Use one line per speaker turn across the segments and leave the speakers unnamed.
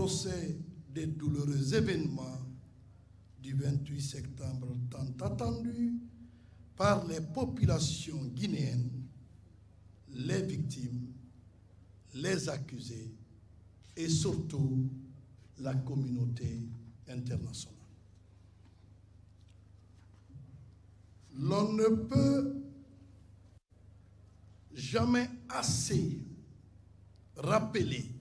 procès des douloureux événements du 28 septembre tant attendu par les populations guinéennes, les victimes, les accusés et surtout la communauté internationale. L'on ne peut jamais assez rappeler,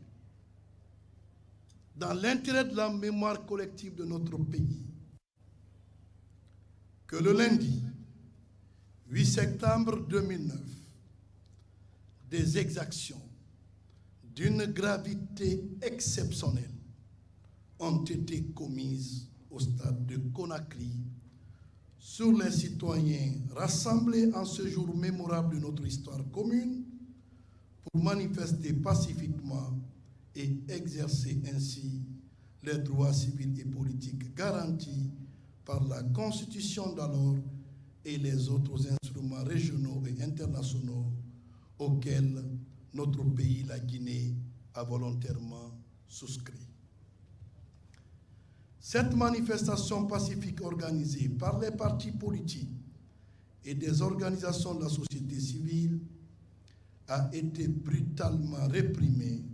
dans l'intérêt de la mémoire collective de notre pays, que le lundi 8 septembre 2009, des exactions d'une gravité exceptionnelle ont été commises au stade de Conakry sur les citoyens rassemblés en ce jour mémorable de notre histoire commune pour manifester pacifiquement et exercer ainsi les droits civils et politiques garantis par la Constitution d'alors et les autres instruments régionaux et internationaux auxquels notre pays, la Guinée, a volontairement souscrit. Cette manifestation pacifique organisée par les partis politiques et des organisations de la société civile a été brutalement réprimée,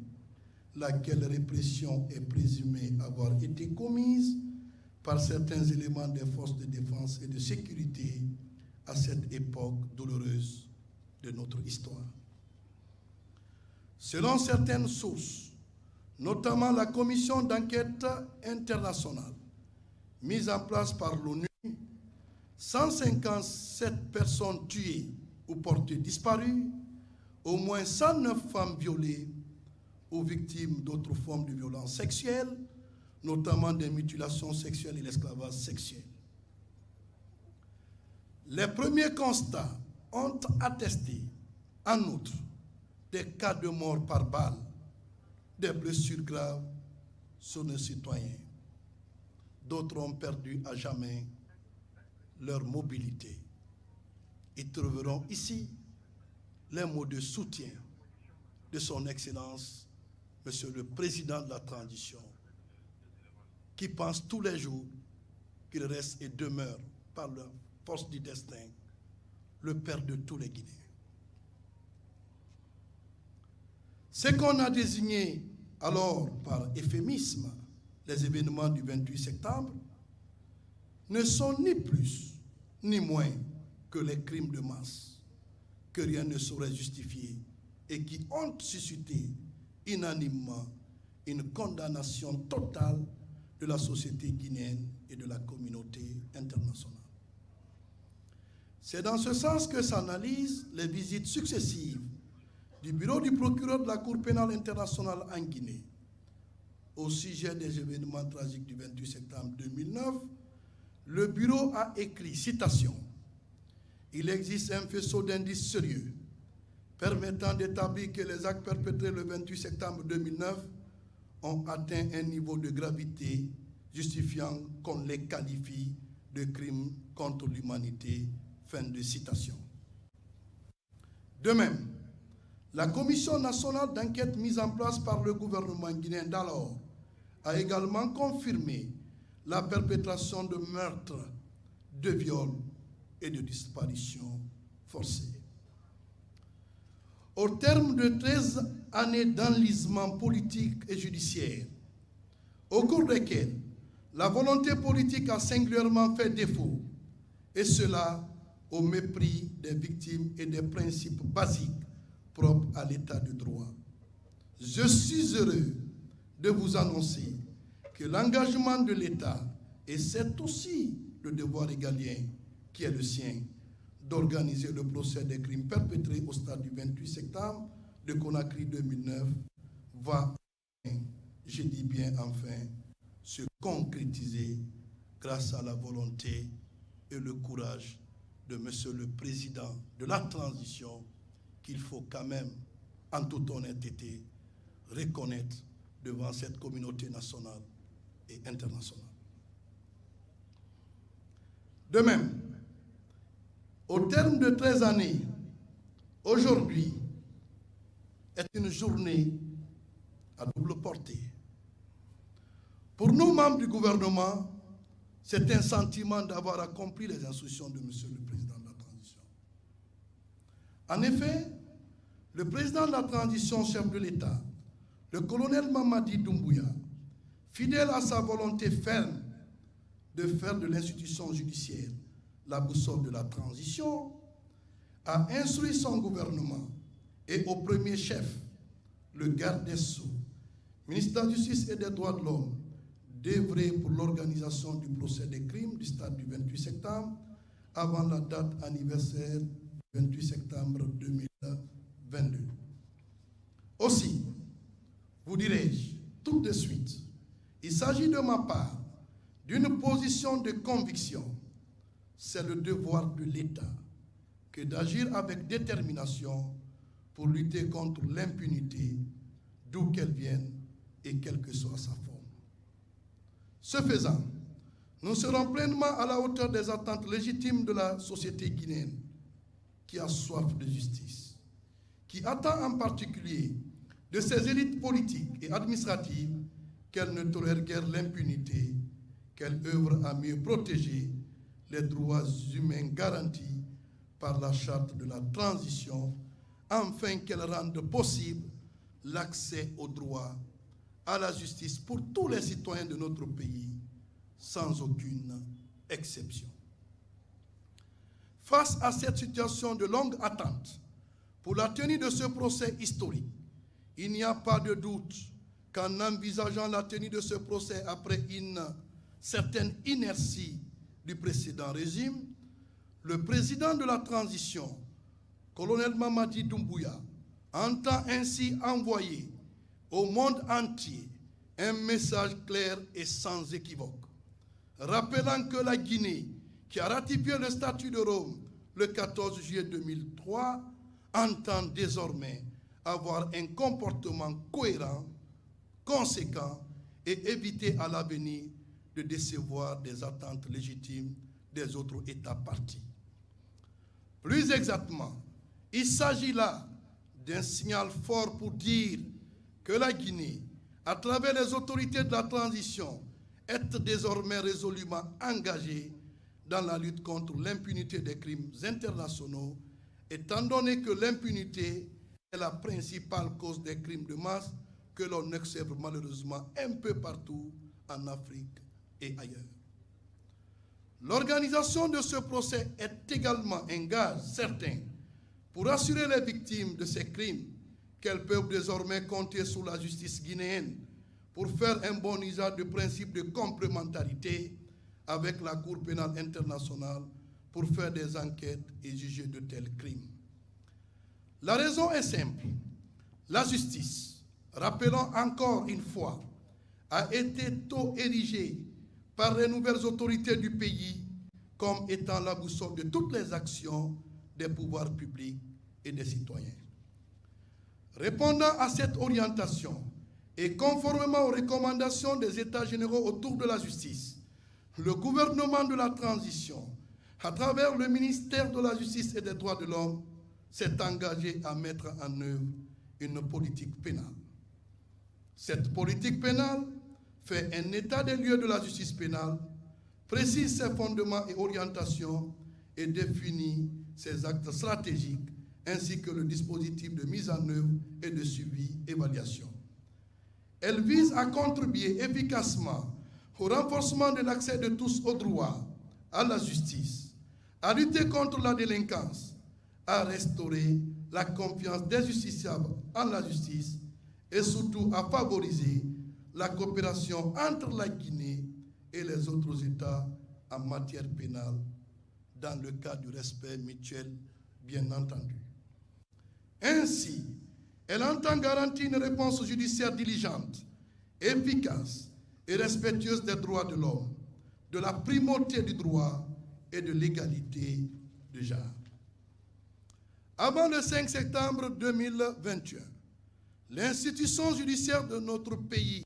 laquelle répression est présumée avoir été commise par certains éléments des forces de défense et de sécurité à cette époque douloureuse de notre histoire. Selon certaines sources, notamment la commission d'enquête internationale mise en place par l'ONU, 157 personnes tuées ou portées disparues, au moins 109 femmes violées ou victimes d'autres formes de violences sexuelles, notamment des mutilations sexuelles et l'esclavage sexuel. Les premiers constats ont attesté, en outre, des cas de mort par balle, des blessures graves sur nos citoyens. D'autres ont perdu à jamais leur mobilité. Ils trouveront ici les mots de soutien de son Excellence, Monsieur le Président de la Transition, qui pense tous les jours qu'il reste et demeure, par la force du destin, le père de tous les Guinéens. Ce qu'on a désigné alors par euphémisme les événements du 28 septembre ne sont ni plus ni moins que les crimes de masse que rien ne saurait justifier et qui ont suscité unanimement une condamnation totale de la société guinéenne et de la communauté internationale. C'est dans ce sens que s'analysent les visites successives du bureau du procureur de la Cour pénale internationale en Guinée. Au sujet des événements tragiques du 28 septembre 2009, le bureau a écrit, citation, « Il existe un faisceau d'indices sérieux permettant d'établir que les actes perpétrés le 28 septembre 2009 ont atteint un niveau de gravité justifiant qu'on les qualifie de crimes contre l'humanité. » Fin de citation. De même, la Commission nationale d'enquête mise en place par le gouvernement guinéen d'alors a également confirmé la perpétration de meurtres, de viols et de disparitions forcées. Au terme de 13 années d'enlisement politique et judiciaire, au cours desquelles la volonté politique a singulièrement fait défaut, et cela au mépris des victimes et des principes basiques propres à l'état de droit. Je suis heureux de vous annoncer que l'engagement de l'État, et c'est aussi le devoir régalien qui est le sien, d'organiser le procès des crimes perpétrés au stade du 28 septembre de Conakry 2009, va, je dis bien enfin, se concrétiser grâce à la volonté et le courage de Monsieur le Président de la Transition, qu'il faut quand même, en toute honnêteté, reconnaître devant cette communauté nationale et internationale. De même, au terme de 13 années, aujourd'hui est une journée à double portée. Pour nous, membres du gouvernement, c'est un sentiment d'avoir accompli les instructions de Monsieur le Président de la Transition. En effet, le Président de la Transition, chef de l'État, le colonel Mamadi Doumbouya, fidèle à sa volonté ferme de faire de l'institution judiciaire la boussole de la transition, a instruit son gouvernement et au premier chef, le garde des Sceaux, ministre de la Justice et des Droits de l'Homme, d'œuvrer pour l'organisation du procès des crimes du stade du 28 septembre avant la date anniversaire du 28 septembre 2022. Aussi, vous dirai-je tout de suite, il s'agit de ma part d'une position de conviction. C'est le devoir de l'État que d'agir avec détermination pour lutter contre l'impunité, d'où qu'elle vienne et quelle que soit sa forme. Ce faisant, nous serons pleinement à la hauteur des attentes légitimes de la société guinéenne qui a soif de justice, qui attend en particulier de ses élites politiques et administratives qu'elles ne tolèrent guère l'impunité, qu'elles œuvrent à mieux protéger les droits humains garantis par la charte de la transition, afin qu'elles rendent possible l'accès au droit, à la justice pour tous les citoyens de notre pays, sans aucune exception. Face à cette situation de longue attente pour la tenue de ce procès historique, il n'y a pas de doute qu'en envisageant la tenue de ce procès après une certaine inertie du précédent régime, le président de la transition, colonel Mamadi Doumbouya, entend ainsi envoyer au monde entier un message clair et sans équivoque, rappelant que la Guinée, qui a ratifié le statut de Rome le 14 juillet 2003, entend désormais avoir un comportement cohérent, conséquent et éviter à l'avenir de décevoir des attentes légitimes des autres États partis. Plus exactement, il s'agit là d'un signal fort pour dire que la Guinée, à travers les autorités de la transition, est désormais résolument engagée dans la lutte contre l'impunité des crimes internationaux, étant donné que l'impunité est la principale cause des crimes de masse que l'on observe malheureusement un peu partout en Afrique et ailleurs. L'organisation de ce procès est également un gage certain pour assurer les victimes de ces crimes qu'elles peuvent désormais compter sur la justice guinéenne pour faire un bon usage du principe de complémentarité avec la Cour pénale internationale pour faire des enquêtes et juger de tels crimes. La raison est simple. La justice, rappelons encore une fois, a été tôt érigée par les nouvelles autorités du pays comme étant la boussole de toutes les actions des pouvoirs publics et des citoyens. Répondant à cette orientation et conformément aux recommandations des États généraux autour de la justice, le gouvernement de la transition, à travers le ministère de la Justice et des Droits de l'Homme, s'est engagé à mettre en œuvre une politique pénale. Cette politique pénale fait un état des lieux de la justice pénale, précise ses fondements et orientations et définit ses actes stratégiques ainsi que le dispositif de mise en œuvre et de suivi-évaluation. Elle vise à contribuer efficacement au renforcement de l'accès de tous au droit, à la justice, à lutter contre la délinquance, à restaurer la confiance des justiciables en la justice et surtout à favoriser la coopération entre la Guinée et les autres États en matière pénale dans le cadre du respect mutuel, bien entendu. Ainsi, elle entend garantir une réponse judiciaire diligente, efficace et respectueuse des droits de l'homme, de la primauté du droit et de l'égalité de genre. Avant le 5 septembre 2021, l'institution judiciaire de notre pays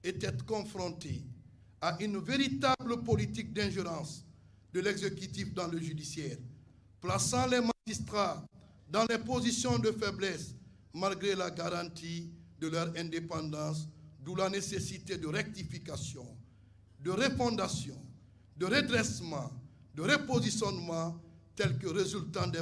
était confrontée à une véritable politique d'ingérence de l'exécutif dans le judiciaire, plaçant les magistrats dans les positions de faiblesse malgré la garantie de leur indépendance d'où la nécessité de rectification, de refondation, de redressement, de repositionnement tel que résultant des